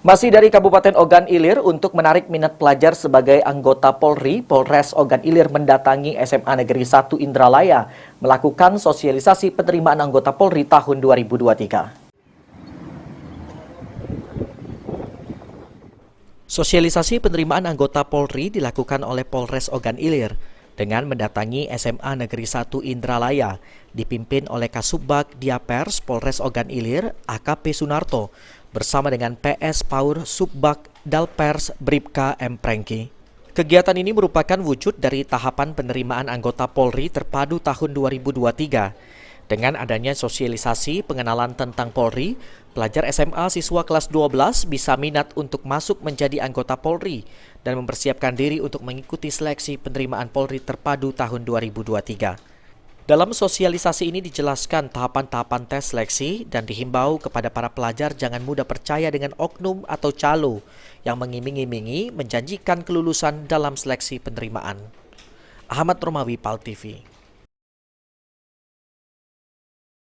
Masih dari Kabupaten Ogan Ilir, untuk menarik minat pelajar sebagai anggota Polri, Polres Ogan Ilir mendatangi SMA Negeri 1 Indralaya melakukan sosialisasi penerimaan anggota Polri tahun 2023. Sosialisasi penerimaan anggota Polri dilakukan oleh Polres Ogan Ilir dengan mendatangi SMA Negeri 1 Indralaya, dipimpin oleh Kasubag Diapers Polres Ogan Ilir, AKP Sunarto, bersama dengan PS Paur Subbag Dalpers Bribka M. Prengki. Kegiatan ini merupakan wujud dari tahapan penerimaan anggota Polri terpadu tahun 2023. Dengan adanya sosialisasi pengenalan tentang Polri, pelajar SMA siswa kelas 12 bisa minat untuk masuk menjadi anggota Polri dan mempersiapkan diri untuk mengikuti seleksi penerimaan Polri terpadu tahun 2023. Dalam sosialisasi ini dijelaskan tahapan-tahapan tes seleksi dan dihimbau kepada para pelajar jangan mudah percaya dengan oknum atau calo yang mengiming-imingi menjanjikan kelulusan dalam seleksi penerimaan. Ahmad Romawi, PAL TV.